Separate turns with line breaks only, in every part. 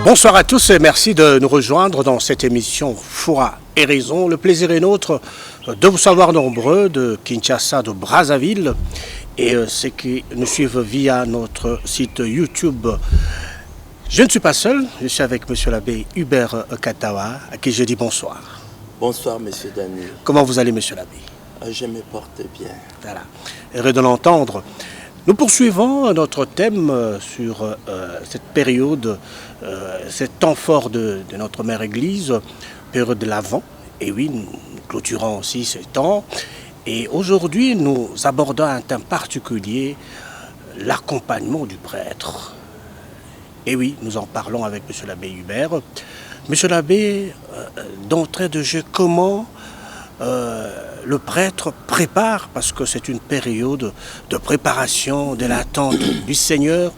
Bonsoir à tous et merci de nous rejoindre dans cette émission Foi et Raison. Le plaisir est nôtre de vous savoir nombreux de Kinshasa, de Brazzaville et ceux qui nous suivent via notre site YouTube. Je ne suis pas seul, je suis avec monsieur l'abbé Hubert Katawa, à qui je dis bonsoir.
Bonsoir monsieur Daniel.
Comment vous allez monsieur l'abbé?
Je me porte bien.
Voilà, heureux de l'entendre. Nous poursuivons notre thème sur cette période, cet temps fort de notre mère Église, période de l'Avent. Et oui, nous clôturons aussi ce temps. Et aujourd'hui, nous abordons un thème particulier, l'accompagnement du prêtre. Et oui, nous en parlons avec M. l'abbé Hubert. Monsieur l'abbé, d'entrée de jeu, comment le prêtre prépare, parce que c'est une période de préparation, de l'attente du Seigneur,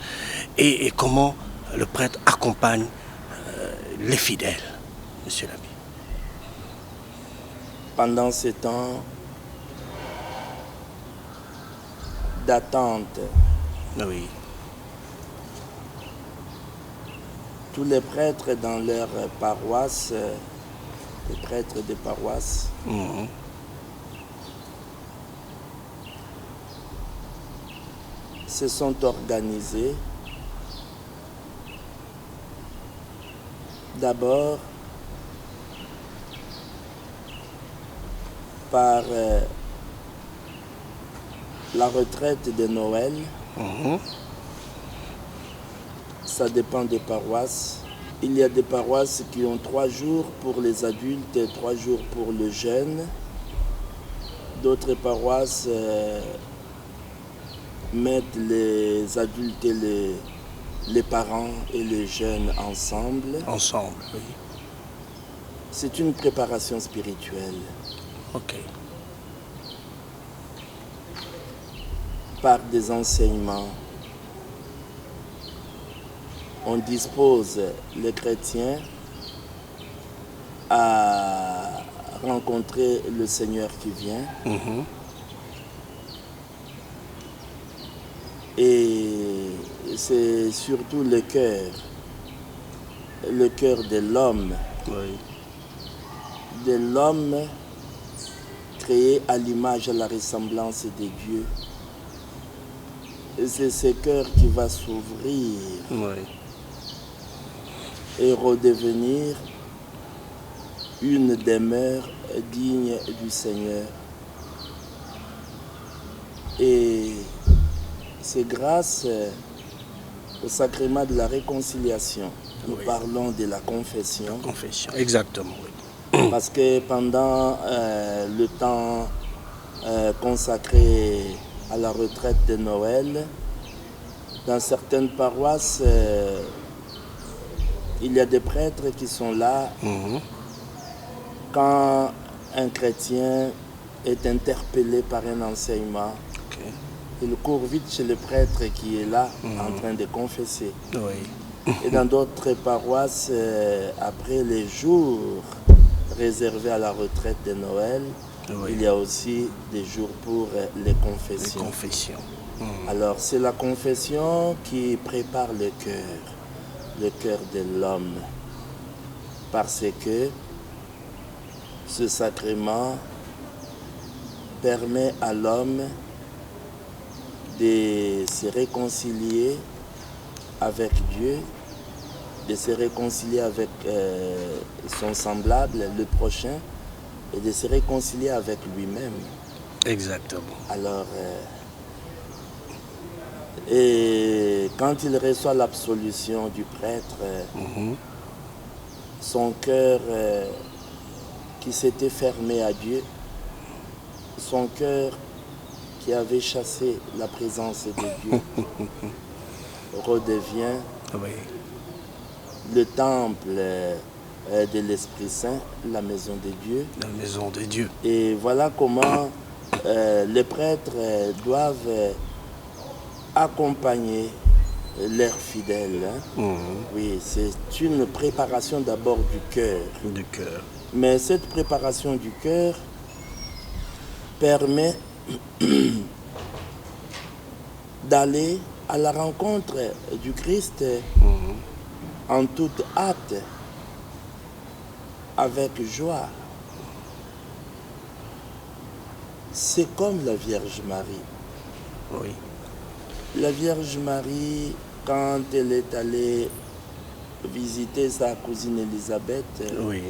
et comment le prêtre accompagne les fidèles, monsieur l'abbé.
Pendant ce temps d'attente,
Oui.
tous les prêtres dans leur paroisse, les prêtres des paroisses, se sont organisés d'abord par la retraite de Noël. Ça dépend des paroisses. Il y a des paroisses qui ont 3 jours pour les adultes et 3 jours pour le jeune. D'autres paroisses mettent les adultes et les parents et les jeunes ensemble.
Ensemble, oui.
C'est une préparation spirituelle.
Ok.
Par des enseignements, on dispose les chrétiens à rencontrer le Seigneur qui vient. Et c'est surtout le cœur de l'homme,
Oui.
de l'homme créé à l'image et à la ressemblance de Dieu. Et c'est ce cœur qui va s'ouvrir
Oui.
et redevenir une demeure digne du Seigneur. Et c'est grâce au sacrement de la réconciliation. Nous parlons de la confession.
Confession, exactement, oui.
Parce que pendant le temps consacré à la retraite de Noël, dans certaines paroisses, il y a des prêtres qui sont là quand un chrétien est interpellé par un enseignement. Il court vite chez le prêtre qui est là en train de confesser.
Oui.
Et dans d'autres paroisses, après les jours réservés à la retraite de Noël, il y a aussi des jours pour les confessions.
Les confessions.
Alors c'est la confession qui prépare le cœur de l'homme. Parce que ce sacrement permet à l'homme de se réconcilier avec Dieu, de se réconcilier avec son semblable, le prochain, et de se réconcilier avec lui-même.
Exactement.
Alors, et quand il reçoit l'absolution du prêtre, son cœur qui s'était fermé à Dieu, son cœur qui avait chassé la présence de Dieu, redevient le temple de l'Esprit Saint, la maison de Dieu.
La maison de Dieu.
Et voilà comment les prêtres doivent accompagner leurs fidèles. Oui, c'est une préparation d'abord du cœur.
Du cœur.
Mais cette préparation du cœur permet d'aller à la rencontre du Christ en toute hâte, avec joie. C'est comme la Vierge Marie.
Oui.
La Vierge Marie, quand elle est allée visiter sa cousine Élisabeth,
Oui.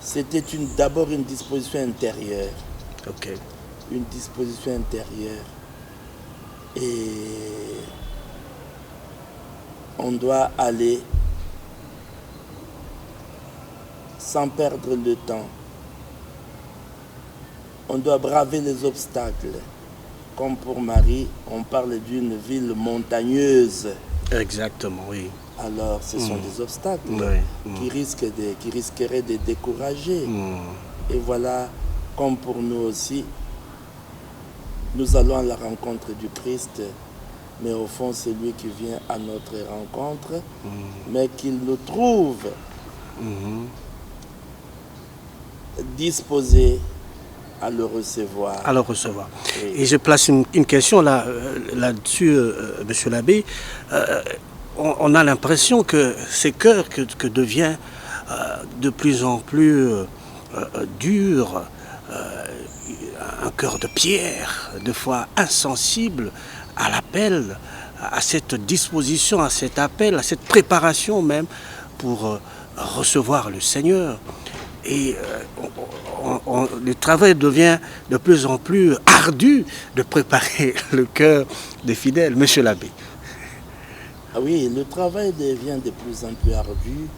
c'était d'abord une disposition intérieure.
Ok.
Une disposition intérieure. Et on doit aller sans perdre le temps. On doit braver les obstacles. Comme pour Marie, on parle d'une ville montagneuse.
Exactement, oui.
Alors, ce sont des obstacles qui risqueraient de décourager. Et voilà, comme pour nous aussi, nous allons à la rencontre du Christ, mais au fond, c'est lui qui vient à notre rencontre, mais qu'il nous trouve disposés à le recevoir.
À le recevoir.
Oui.
Et je place une question là-dessus, monsieur l'abbé. On a l'impression que ces cœurs que devient de plus en plus dur, un cœur de pierre, de fois insensible à l'appel, à cette disposition, à cet appel, à cette préparation même pour recevoir le Seigneur. Et le travail devient de plus en plus ardu de préparer le cœur des fidèles, monsieur l'abbé.
Ah oui, le travail devient de plus en plus ardu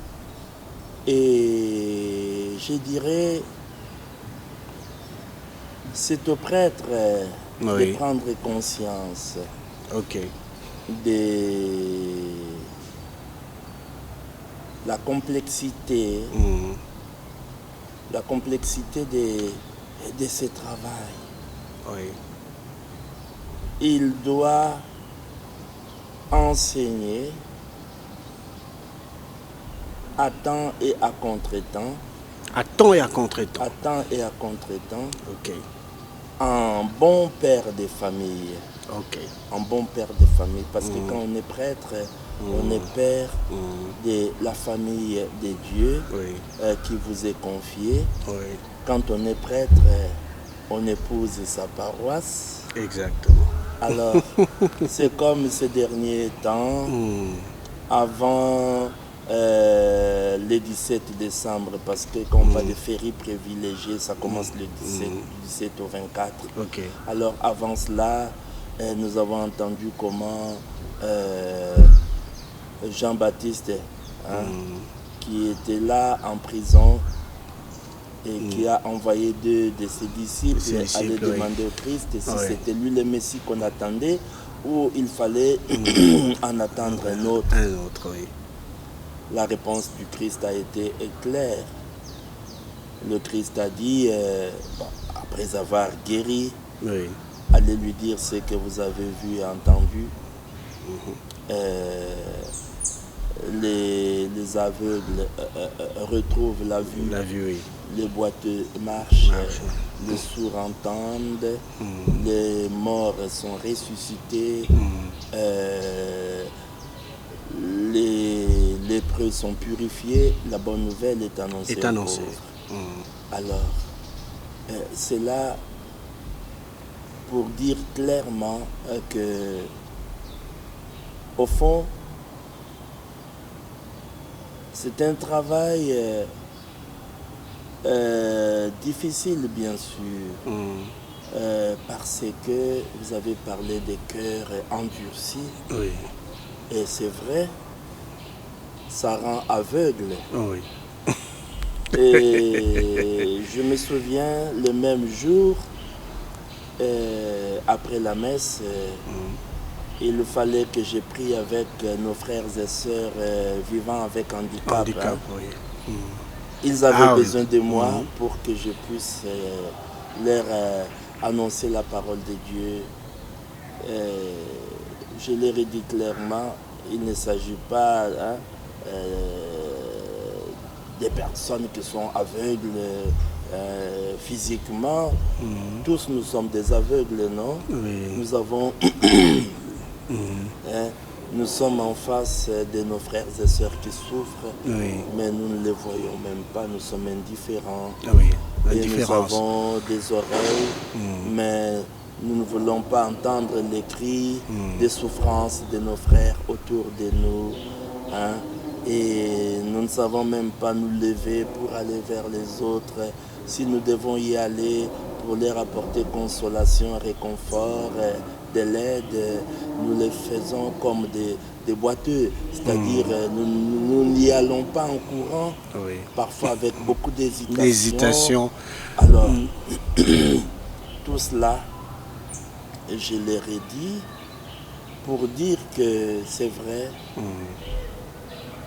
et je dirais c'est au prêtre de prendre conscience de la complexité, de ce travail.
Oui.
Il doit enseigner à temps et à contre-temps.
À temps et à contre-temps.
À temps et à contre-temps.
Ok.
Un bon père de famille.
Ok.
Un bon père de famille. Parce que quand on est prêtre, on est père de la famille de Dieu qui vous est confiée.
Oui.
Quand on est prêtre, on épouse sa paroisse.
Exactement.
Alors, c'est comme ces derniers temps, avant le 17 décembre, parce que quand on parle de féries privilégiées, ça commence le 17 au 24.
Ok.
Alors, avant cela, nous avons entendu comment Jean-Baptiste, qui était là en prison, et qui a envoyé deux de ses disciples aller demander au Christ si c'était lui le Messie qu'on attendait ou il fallait en attendre un autre.
Un autre, oui.
La réponse du Christ a été claire. Le Christ a dit, après avoir guéri, allez lui dire ce que vous avez vu et entendu. Les aveugles retrouvent la vue,
oui.
Les boiteux marchent, les sourds entendent, les morts sont ressuscités, les lépreux sont purifiés, la bonne nouvelle est annoncée. Alors, c'est là pour dire clairement que, au fond, c'est un travail difficile, bien sûr, parce que vous avez parlé des cœurs endurcis.
Oui.
Et c'est vrai, ça rend aveugle.
Oui.
Et je me souviens, le même jour, après la messe, il fallait que je prie avec nos frères et sœurs vivant avec handicap.
Oui.
Ils avaient besoin de moi pour que je puisse leur annoncer la parole de Dieu. Je leur ai dit clairement, il ne s'agit pas des personnes qui sont aveugles physiquement. Tous nous sommes des aveugles, non?
Oui.
Nous avons Nous sommes en face de nos frères et sœurs qui souffrent,
Oui.
mais nous ne les voyons même pas, nous sommes indifférents.
Oui.
Et nous
L'indifférence.
avons des oreilles, mais nous ne voulons pas entendre les cris des souffrances de nos frères autour de nous. Hein. Et nous ne savons même pas nous lever pour aller vers les autres. Si nous devons y aller pour leur apporter consolation, réconfort, de l'aide, nous les faisons comme des boiteux. C'est-à-dire, nous n'y allons pas en courant,
Oui.
parfois avec beaucoup d'hésitation.
L'hésitation.
Alors, tout cela, je leur ai dit pour dire que c'est vrai,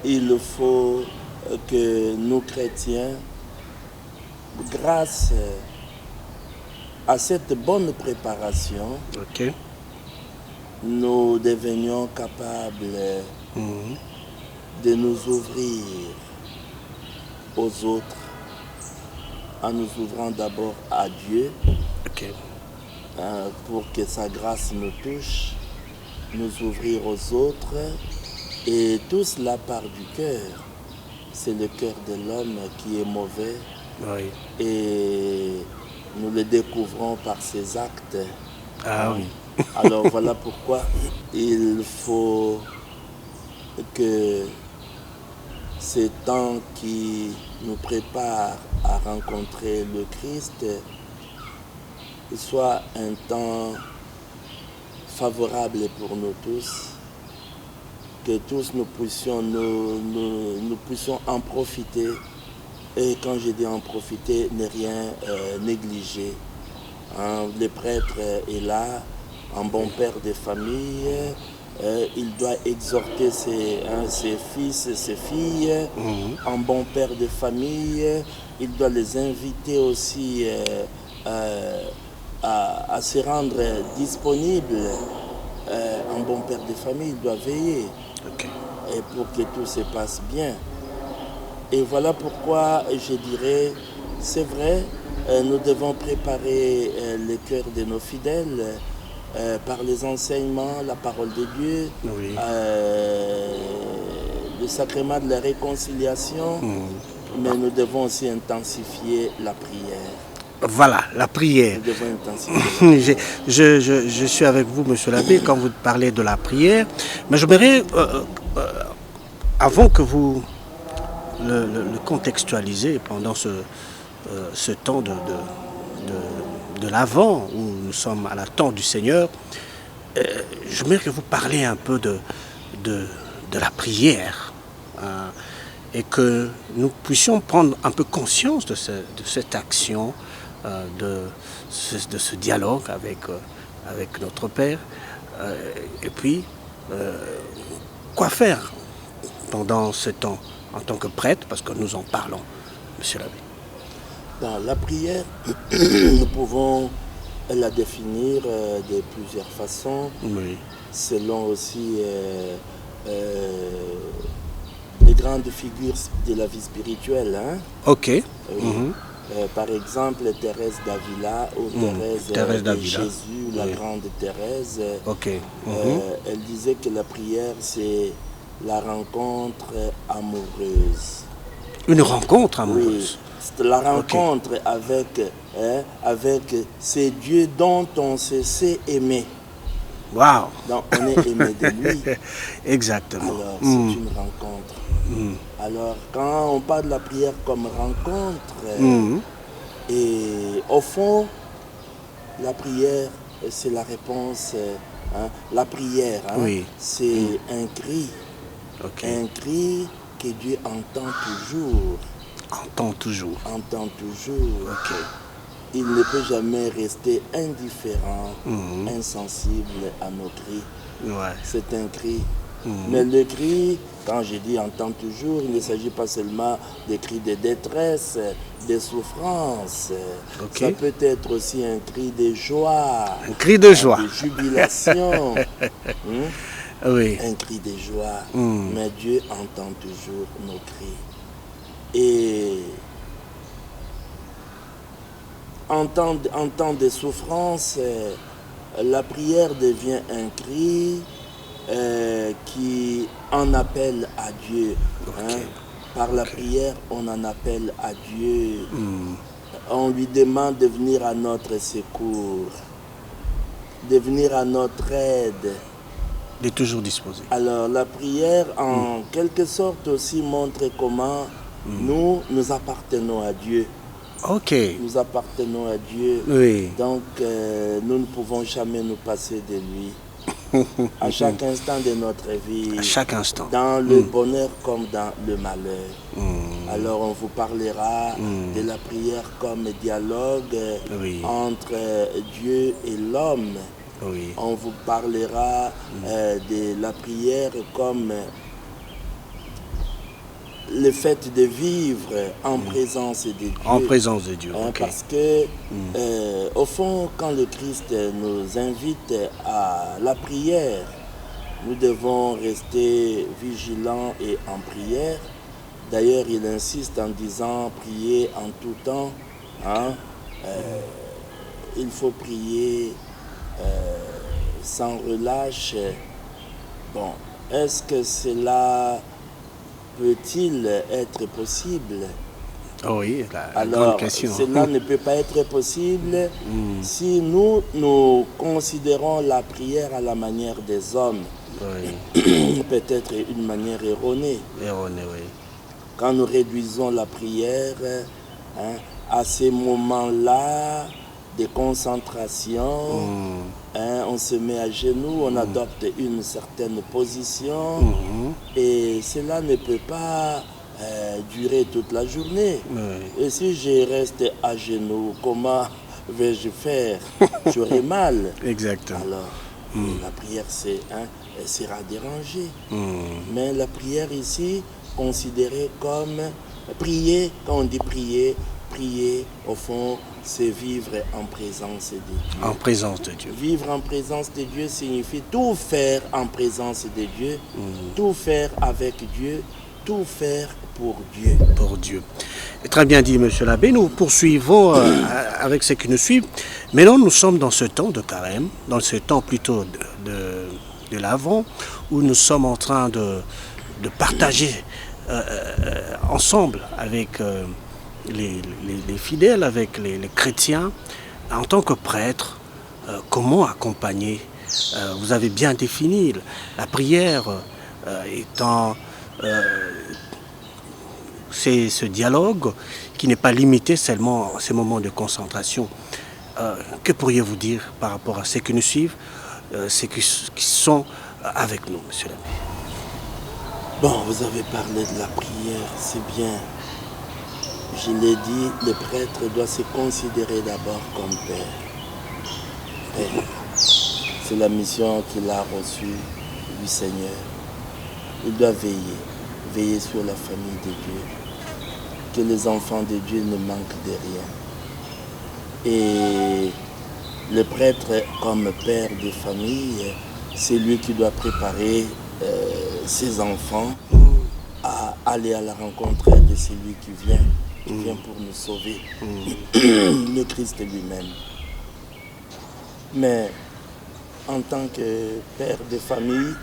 il faut que nous chrétiens, grâce à cette bonne préparation,
Ok.
nous devenions capables de nous ouvrir aux autres, en nous ouvrant d'abord à Dieu,
Ok.
pour que sa grâce nous touche, nous ouvrir aux autres, et tout cela part du cœur. C'est le cœur de l'homme qui est mauvais,
Oui.
et nous le découvrons par ses actes.
Ah oui.
Alors voilà pourquoi il faut que ces temps qui nous préparent à rencontrer le Christ soit un temps favorable pour nous tous, que tous nous puissions en profiter. Et quand je dis en profiter, ne rien négliger. Hein, le prêtre est là, un bon père de famille, il doit exhorter ses fils et ses filles, un bon père de famille, il doit les inviter aussi à se rendre disponibles. Un bon père de famille, il doit veiller et pour que tout se passe bien. Et voilà pourquoi je dirais, c'est vrai, nous devons préparer le cœur de nos fidèles par les enseignements, la parole de Dieu,
Oui.
le sacrement de la réconciliation, mais nous devons aussi intensifier la prière.
Voilà, la prière.
Nous devons intensifier.
Je suis avec vous, monsieur l'abbé, quand vous parlez de la prière, mais j'aimerais, avant que vous le contextualisez pendant ce temps de l'Avent, où nous sommes à l'attente du Seigneur, j'aimerais que vous parliez un peu de la prière, hein, et que nous puissions prendre un peu conscience de cette action, de ce dialogue avec notre Père, et puis quoi faire pendant ce temps en tant que prêtre, parce que nous en parlons, monsieur l'abbé.
Dans la prière, nous pouvons la définir de plusieurs façons,
Oui.
selon aussi les grandes figures de la vie spirituelle. Hein?
Ok.
Oui. Par exemple, Thérèse d'Avila ou Thérèse de Jésus, la grande Thérèse.
Ok.
Elle disait que la prière, c'est la rencontre amoureuse.
Une rencontre amoureuse.
Oui, c'est la rencontre avec ces dieux dont on se sait aimer.
Waouh.
Donc on est aimé de lui.
Exactement.
Alors c'est une rencontre. Alors quand on parle de la prière comme rencontre, et au fond, la prière, c'est la réponse. La prière,
Oui.
c'est un cri. Un cri que Dieu entend toujours.
Entend toujours.
Entend toujours.
Ok.
Il ne peut jamais rester indifférent, insensible à nos cris.
Ouais.
C'est un cri. Mais le cri, quand je dis entend toujours, il ne s'agit pas seulement des cris de détresse, de souffrance.
Okay.
Ça peut être aussi un cri de joie.
Un cri de joie.
De jubilation.
Oui.
Un cri de joie. Mais Dieu entend toujours nos cris. Et en temps de souffrance, la prière devient un cri qui en appelle à Dieu.
Ok.
Par la prière, on en appelle à Dieu. On lui demande de venir à notre secours, de venir à notre aide.
Il est toujours disposé.
Alors la prière, en quelque sorte aussi, montre comment nous appartenons à Dieu.
Ok.
Nous appartenons à Dieu.
Oui.
Donc nous ne pouvons jamais nous passer de lui. À chaque instant de notre vie.
À chaque instant.
Dans le bonheur comme dans le malheur. Alors on vous parlera de la prière comme dialogue entre Dieu et l'homme.
Oui.
On vous parlera de la prière comme le fait de vivre en présence de Dieu.
En présence de Dieu. Ok.
Parce que, au fond, quand le Christ nous invite à la prière, nous devons rester vigilants et en prière. D'ailleurs, il insiste en disant prier en tout temps. Il faut prier sans relâche. Bon, est-ce que cela peut-il être possible?
Oui, la grande
Alors,
question.
cela ne peut pas être possible si nous considérons la prière à la manière des hommes.
Oui.
Peut-être une manière erronée.
Erroné, oui.
Quand nous réduisons la prière à ces moments-là de concentration, on se met à genoux, on adopte une certaine position et cela ne peut pas durer toute la journée.
Oui.
Et si je reste à genoux, comment vais-je faire? J'aurai mal.
Exactement.
Alors, la prière elle sera dérangée. Mais la prière ici, considérée comme prier, quand on dit prier, au fond, c'est vivre en présence de Dieu.
En présence de Dieu.
Vivre en présence de Dieu signifie tout faire en présence de Dieu, tout faire avec Dieu, tout faire pour Dieu.
Pour Dieu. Et très bien dit, monsieur l'abbé. Nous poursuivons avec ce qui nous suit. Maintenant, nous sommes dans ce temps de carême, dans ce temps plutôt de l'Avent, où nous sommes en train de partager ensemble avec les fidèles, avec les chrétiens, en tant que prêtre, comment accompagner. Vous avez bien défini la prière étant c'est ce dialogue qui n'est pas limité seulement à ces moments de concentration. Que pourriez-vous dire par rapport à ceux qui nous suivent, ceux qui sont avec nous, monsieur l'abbé?
Bon, vous avez parlé de la prière, c'est bien. Je l'ai dit, le prêtre doit se considérer d'abord comme père. Père, c'est la mission qu'il a reçue du Seigneur. Il doit veiller sur la famille de Dieu, que les enfants de Dieu ne manquent de rien. Et le prêtre, comme père de famille, c'est lui qui doit préparer ses enfants à aller à la rencontre de celui qui vient pour nous sauver, le Christ lui-même. Mais en tant que père de famille,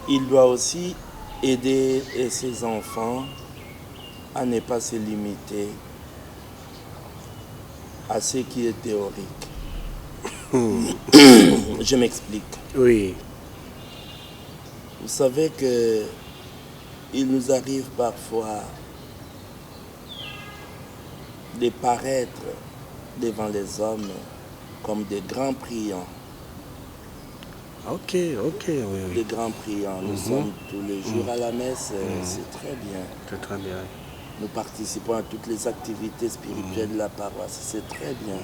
il doit aussi aider ses enfants à ne pas se limiter à ce qui est théorique. Je m'explique.
Oui.
Vous savez que il nous arrive parfois de paraître devant les hommes comme des grands priants.
Ok, oui.
Des grands priants. Nous sommes tous les jours à la messe, c'est très bien.
C'est très bien.
Nous participons à toutes les activités spirituelles de la paroisse, c'est très bien.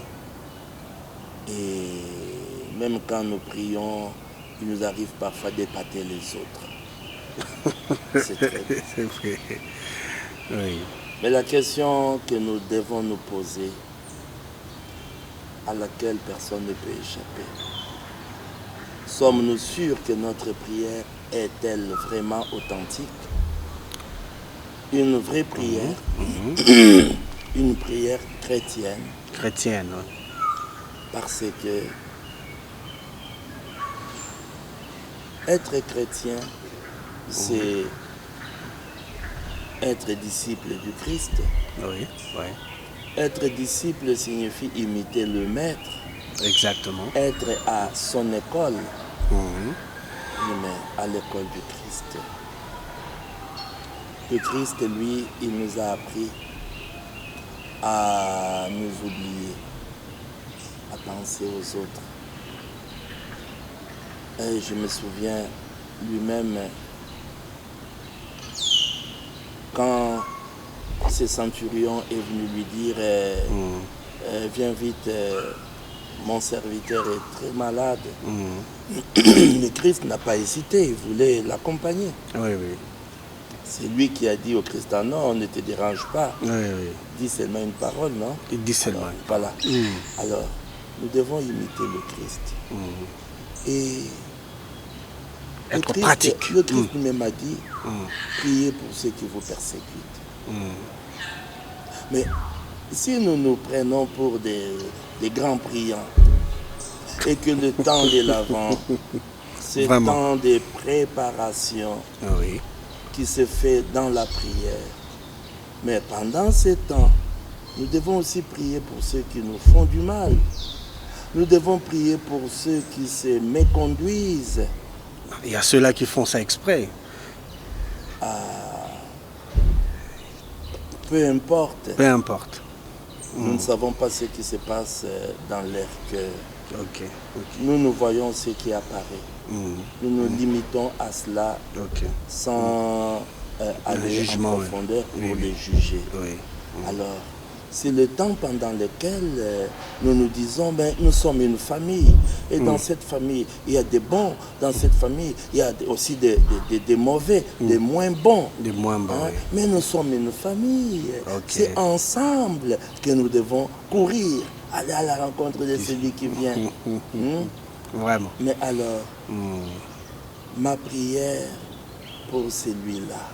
Et même quand nous prions, il nous arrive parfois d'épater les autres. C'est très bien.
C'est vrai. Oui.
Mais la question que nous devons nous poser, à laquelle personne ne peut échapper, sommes-nous sûrs que notre prière est-elle vraiment authentique? Une vraie prière, une prière chrétienne.
Chrétienne, oui.
Parce que Être chrétien, c'est être disciple du Christ.
Oui, oui.
Être disciple signifie imiter le maître.
Exactement.
Être à son école,
Mhm.
mais à l'école du Christ. Le Christ, lui, il nous a appris à nous oublier, à penser aux autres. Et je me souviens lui-même, quand ce centurion est venu lui dire viens vite, mon serviteur est très malade. Le Christ n'a pas hésité, il voulait l'accompagner.
Oui, oui.
C'est lui qui a dit au Christ, ah non, ne te dérange pas.
Oui, oui.
Dis seulement une parole, non?
Il dit seulement.
Alors, voilà. Alors, nous devons imiter le Christ. Et
être pratique.
Le Christ même a dit, priez pour ceux qui vous persécutent. Mais si nous nous prenons pour des grands priants et que le temps de l'Avent, c'est le temps de préparation qui se fait dans la prière. Mais pendant ce temps, nous devons aussi prier pour ceux qui nous font du mal. Nous devons prier pour ceux qui se méconduisent.
Il y a ceux-là qui font ça exprès.
Peu importe.
Peu importe.
Nous ne savons pas ce qui se passe dans leur cœur.
Ok.
Nous voyons ce qui apparaît. Nous nous limitons à cela sans aller en profondeur pour les juger. Alors, c'est le temps pendant lequel nous nous disons, ben, nous sommes une famille. Et dans cette famille, il y a des bons. Dans cette famille, il y a aussi des mauvais, des moins bons.
Des moins bons,
hein? Mais nous sommes une famille. C'est ensemble que nous devons courir, aller à la rencontre de celui qui vient.
Vraiment.
Mais alors, ma prière pour celui-là,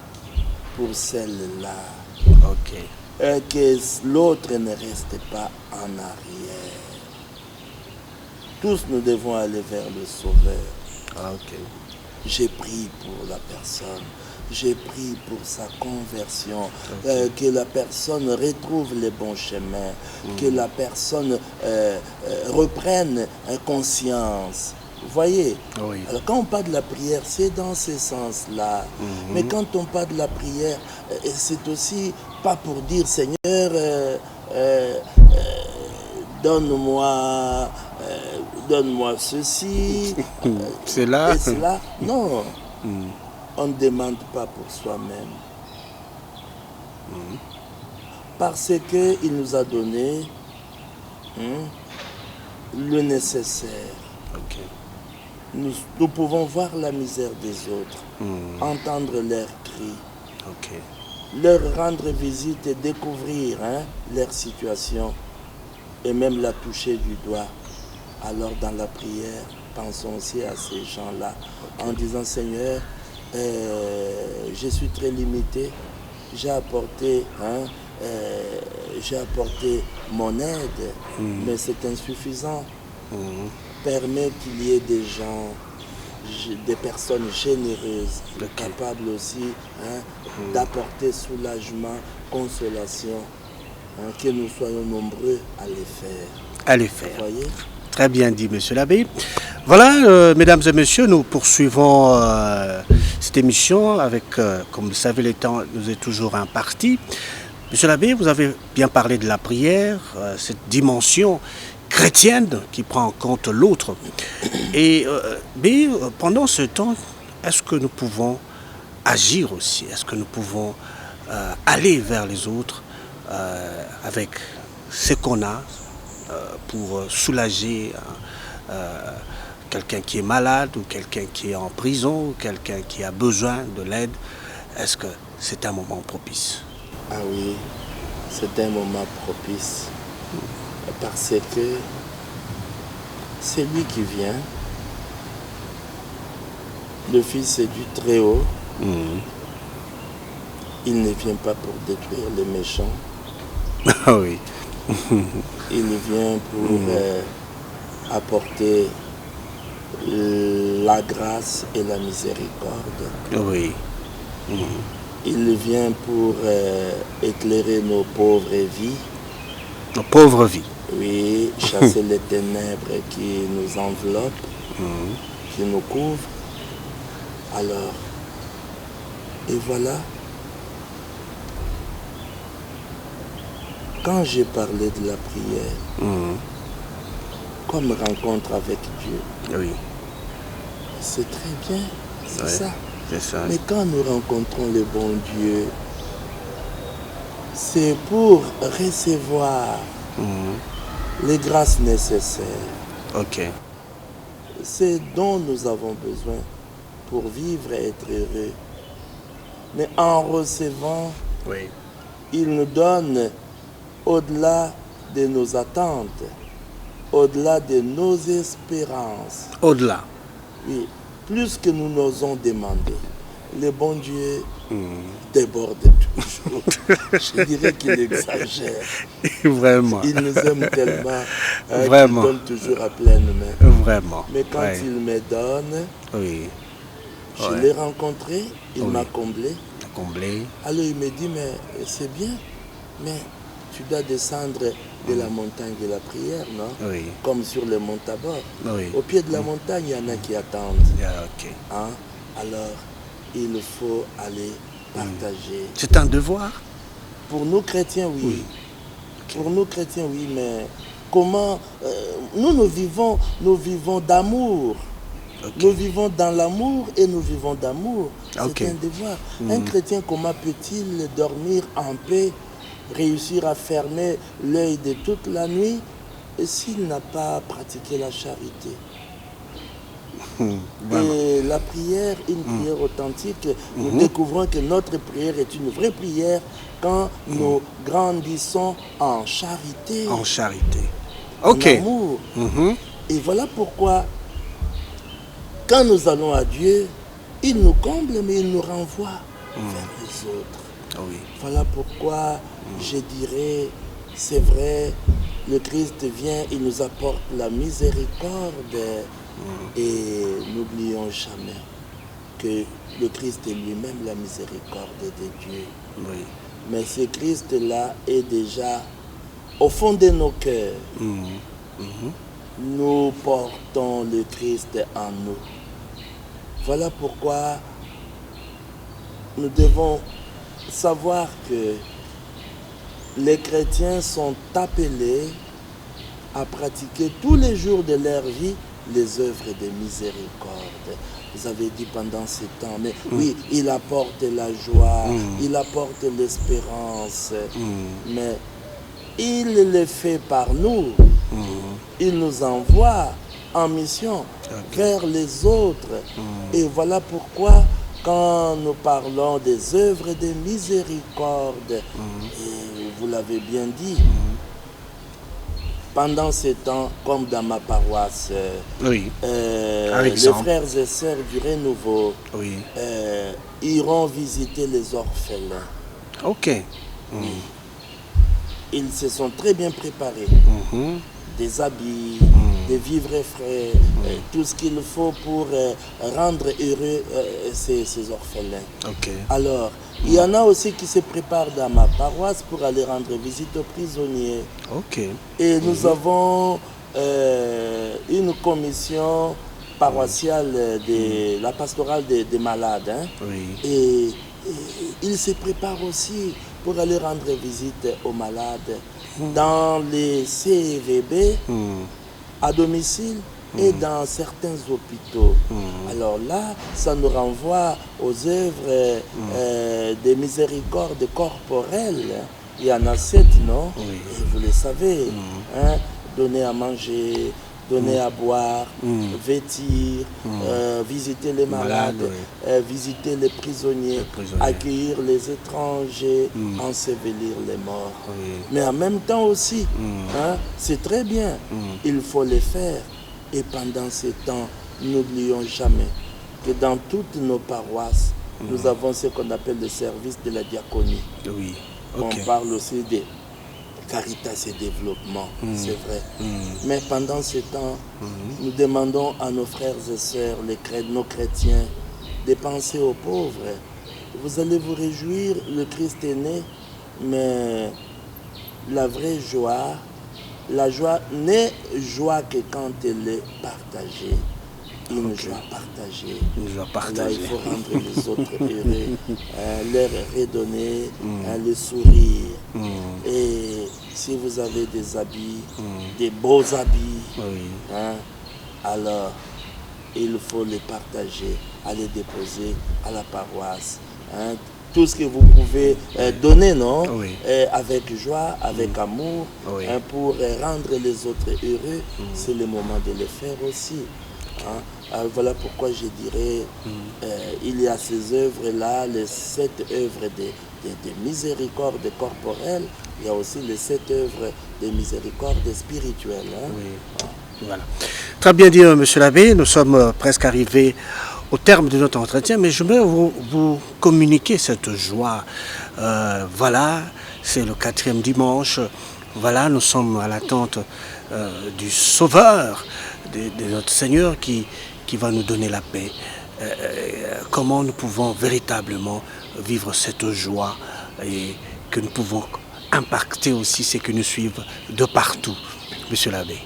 pour celle-là, que l'autre ne reste pas en arrière. Tous nous devons aller vers le Sauveur. J'ai prié pour la personne. J'ai prié pour sa conversion, que la personne retrouve les bons chemins, que la personne reprenne conscience. Vous voyez? Alors quand on parle de la prière, c'est dans ce sens-là. Mais quand on parle de la prière, c'est aussi pas pour dire Seigneur, donne-moi ceci,
c'est là.
Et cela. Non. On ne demande pas pour soi-même. Parce qu'il nous a donné le nécessaire. Nous pouvons voir la misère des autres, entendre leurs cris, leur rendre visite et découvrir leur situation et même la toucher du doigt. Alors dans la prière, pensons aussi à ces gens-là en disant Seigneur, je suis très limité, j'ai apporté mon aide, mais c'est insuffisant. Permet qu'il y ait des gens, des personnes généreuses, capables aussi d'apporter soulagement, consolation, que nous soyons nombreux à les faire.
À les faire.
Vous voyez?
Très bien dit, monsieur l'abbé. Voilà, mesdames et messieurs, nous poursuivons cette émission avec, comme vous le savez, le temps nous est toujours imparti. Monsieur l'abbé, vous avez bien parlé de la prière, cette dimension chrétienne qui prend en compte l'autre. Mais pendant ce temps, est-ce que nous pouvons agir aussi? Est-ce que nous pouvons aller vers les autres avec ce qu'on a pour soulager quelqu'un qui est malade ou quelqu'un qui est en prison ou quelqu'un qui a besoin de l'aide? Est-ce que c'est un moment propice?
Ah oui, c'est un moment propice. Parce que c'est lui qui vient, le Fils du Très-Haut. Il ne vient pas pour détruire les méchants.
Ah oui.
Il vient pour apporter la grâce et la miséricorde.
Oui.
Il vient pour éclairer nos pauvres vies.
Nos pauvres vies.
Oui, chasser les ténèbres qui nous enveloppent, qui nous couvrent. Alors, et voilà, quand j'ai parlé de la prière, comme rencontre avec Dieu,
Oui.
c'est très bien, c'est
Ouais,
ça.
c'est ça.
Mais quand nous rencontrons le bon Dieu, c'est pour recevoir les grâces nécessaires.
Ok.
C'est dont nous avons besoin pour vivre et être heureux. Mais en recevant,
Oui.
il nous donne au-delà de nos attentes, au-delà de nos espérances.
Au-delà.
Oui, plus que nous n'osons demander. Le bon Dieu déborde toujours. Je dirais qu'il exagère.
Vraiment.
Il nous aime tellement qu'il
Vraiment.
donne toujours à pleine main.
Vraiment.
Mais quand
Ouais.
il me donne,
Oui.
je
Ouais.
l'ai rencontré, il
Oui.
m'a comblé.
Comblé.
Alors il me dit, mais c'est bien, mais tu dois descendre de la montagne de la prière, non?
Oui.
Comme sur le mont Tabor.
Oui.
Au pied de la montagne, il y en a qui attendent.
Yeah, ok.
Hein? Alors, il faut aller partager.
C'est un devoir.
Pour nous chrétiens, oui.
Oui.
Pour nous chrétiens, oui, mais comment nous vivons d'amour.
Ok.
Nous vivons dans l'amour et nous vivons d'amour. C'est
Ok.
un devoir. Un chrétien, comment peut-il dormir en paix, réussir à fermer l'œil de toute la nuit s'il n'a pas pratiqué la charité?
Vraiment.
Et la prière, une prière authentique, nous découvrons que notre prière est une vraie prière quand nous grandissons en charité,
En charité.
en
Ok.
amour. Et voilà pourquoi, quand nous allons à Dieu, il nous comble, mais il nous renvoie vers les autres.
Oui.
Voilà pourquoi je dirais, c'est vrai, le Christ vient, il nous apporte la miséricorde. Et n'oublions jamais que le Christ est lui-même la miséricorde de Dieu.
Oui.
Mais ce Christ-là est déjà au fond de nos cœurs. Nous portons le Christ en nous. Voilà pourquoi nous devons savoir que les chrétiens sont appelés à pratiquer tous les jours de leur vie les œuvres de miséricorde. Vous avez dit pendant ces temps, mais oui, il apporte la joie, il apporte l'espérance, mais il le fait par nous. Il nous envoie en mission vers les autres. Et voilà pourquoi, quand nous parlons des œuvres de miséricorde, et vous l'avez bien dit, pendant ces temps, comme dans ma paroisse,
Oui. Par
les
exemple.
frères et sœurs du Renouveau
Oui.
iront visiter les orphelins.
Ok.
Ils se sont très bien préparés. Des habits, des vivres frais, tout ce qu'il faut pour rendre heureux ces orphelins.
Ok.
Alors, il y en a aussi qui se préparent dans ma paroisse pour aller rendre visite aux prisonniers.
Ok.
Et nous avons une commission paroissiale de la pastorale des malades. Hein.
Oui.
Et ils se préparent aussi pour aller rendre visite aux malades dans les CVB, à domicile et dans certains hôpitaux. Alors là, ça nous renvoie aux œuvres de miséricorde corporelle. Il y en a 7, non?
Oui.
Et vous le savez, hein? Donner à manger, donner à boire, vêtir, visiter les malades, visiter les prisonniers, accueillir les étrangers, ensevelir les morts.
Oui.
Mais en même temps aussi, hein, c'est très bien, il faut le faire. Et pendant ce temps, n'oublions jamais que dans toutes nos paroisses, nous avons ce qu'on appelle le service de la diaconie.
Oui.
On
Ok.
parle aussi Caritas et développement, c'est vrai. Mais pendant ce temps, nous demandons à nos frères et sœurs, nos chrétiens, de penser aux pauvres. Vous allez vous réjouir, le Christ est né, mais la vraie joie, la joie n'est joie que quand elle est partagée. Une joie partagée.
Une joie partagée.
Là, il faut rendre les autres heureux, leur redonner le sourire. Et si vous avez des habits, des beaux habits, alors il faut les partager, aller déposer à la paroisse. Tout ce que vous pouvez donner, non? Avec joie, avec amour, pour rendre les autres heureux, c'est le moment de le faire aussi. Alors voilà pourquoi je dirais, il y a ces œuvres-là, les 7 œuvres de miséricorde corporelle, il y a aussi les 7 œuvres de miséricorde spirituelle.
Voilà. Très bien dit, monsieur l'abbé, nous sommes presque arrivés au terme de notre entretien, mais je vais vous communiquer cette joie. Voilà, c'est le 4e dimanche. Voilà, nous sommes à l'attente du Sauveur, de notre Seigneur qui va nous donner la paix. Comment nous pouvons véritablement vivre cette joie et que nous pouvons impacter aussi ceux qui nous suivent de partout, monsieur l'abbé.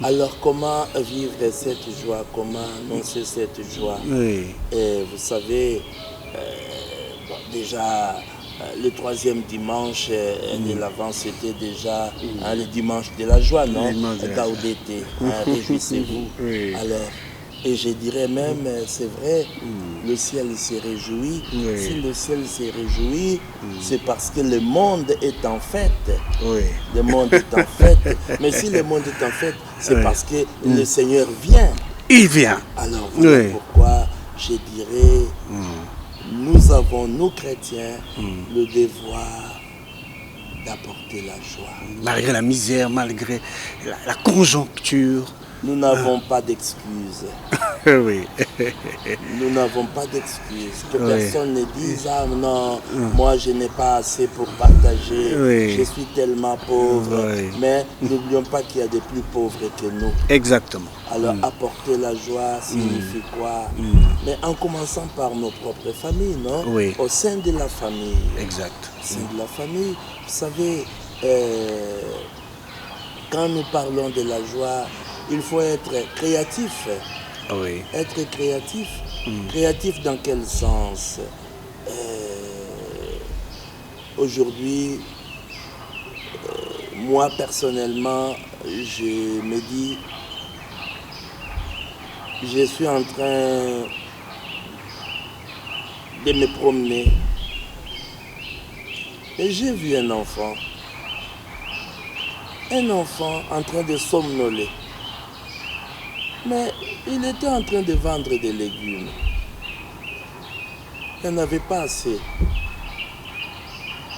Alors comment vivre cette joie, comment annoncer cette joie? Et vous savez, déjà le 3e dimanche de l'Avent, c'était déjà le dimanche de la joie, non? Gaudete, réjouissez-vous. Alors, et je dirais même, c'est vrai, le ciel se réjouit. Si le ciel se réjouit, c'est parce que le monde est en fête. Le monde est en fête. Mais si le monde est en fête, c'est parce que le Seigneur vient.
Il vient.
Alors voilà pourquoi je dirais, nous avons, nous chrétiens, le devoir d'apporter la joie.
Malgré la misère, malgré la conjoncture.
Nous n'avons pas d'excuses. Nous n'avons pas d'excuses. Que personne ne dise, ah non, moi je n'ai pas assez pour partager, je suis tellement pauvre. Mais n'oublions pas qu'il y a des plus pauvres que nous.
Exactement.
Alors apporter la joie signifie quoi? Mais en commençant par nos propres familles, non? Au sein de la famille.
Exact.
Au sein de la famille, vous savez, quand nous parlons de la joie, il faut être créatif. Être créatif. Créatif dans quel sens? Aujourd'hui, moi personnellement, je me dis, je suis en train de me promener et j'ai vu un enfant en train de somnoler. Mais il était en train de vendre des légumes. Il n'en avait pas assez.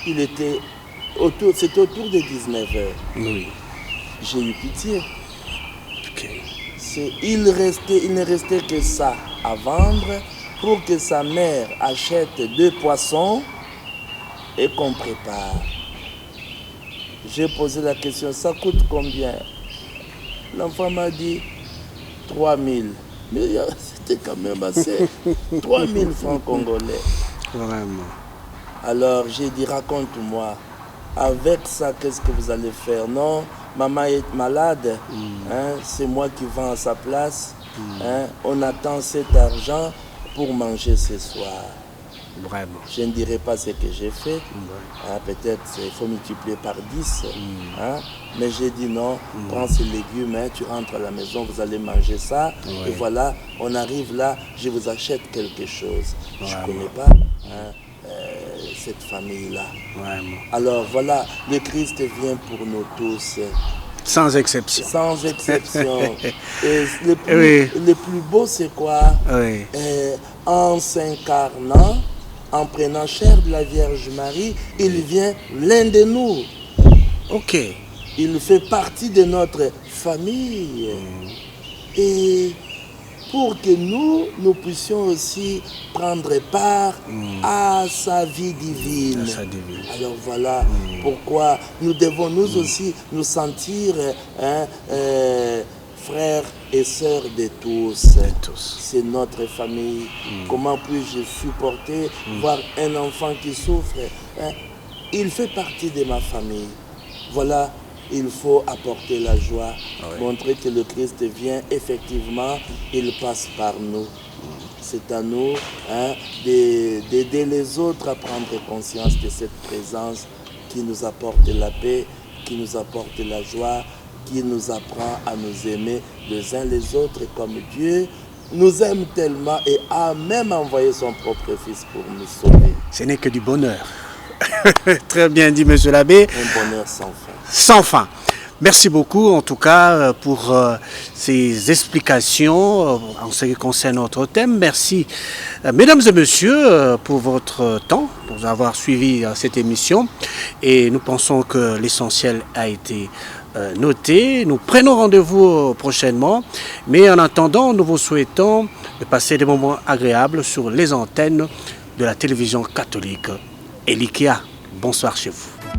C'était autour de 19h. J'ai eu pitié. Il ne restait que ça à vendre pour que sa mère achète 2 poissons et qu'on prépare. J'ai posé la question, ça coûte combien? L'enfant m'a dit 3000. Mais c'était quand même assez. 3000 francs congolais.
Vraiment.
Alors j'ai dit, raconte-moi, avec ça, qu'est-ce que vous allez faire? Non, maman est malade, c'est moi qui vends à sa place. On attend cet argent pour manger ce soir.
Vraiment.
Je ne dirai pas ce que j'ai fait. Peut-être il faut multiplier par 10. Mais j'ai dit non, prends ces légumes, tu rentres à la maison, vous allez manger ça. Et voilà, on arrive là, je vous achète quelque chose. Je ne connais pas cette famille-là. Alors voilà, le Christ vient pour nous tous.
Sans exception.
Sans exception. Et le plus beau, c'est quoi? En s'incarnant, en prenant chair de la Vierge Marie, il vient l'un de nous. Il fait partie de notre famille. Et pour que nous puissions aussi prendre part à sa vie divine. Alors voilà pourquoi nous devons nous aussi nous sentir frères et sœurs de tous. C'est notre famille. Comment puis-je supporter voir un enfant qui souffre? Il fait partie de ma famille. Voilà, il faut apporter la joie, montrer que le Christ vient. Effectivement, il passe par nous. C'est à nous d'aider les autres à prendre conscience de cette présence qui nous apporte la paix, qui nous apporte la joie, qui nous apprend à nous aimer les uns les autres comme Dieu nous aime tellement et a même envoyé son propre Fils pour nous sauver.
Ce n'est que du bonheur. Très bien dit, monsieur l'abbé.
Un bonheur sans fin.
Sans fin. Merci beaucoup en tout cas pour ces explications en ce qui concerne notre thème. Merci mesdames et messieurs pour votre temps, pour avoir suivi cette émission. Et nous pensons que l'essentiel a été noté. Nous prenons rendez-vous prochainement. Mais en attendant, nous vous souhaitons de passer des moments agréables sur les antennes de la télévision catholique Elikia. Bonsoir chez vous.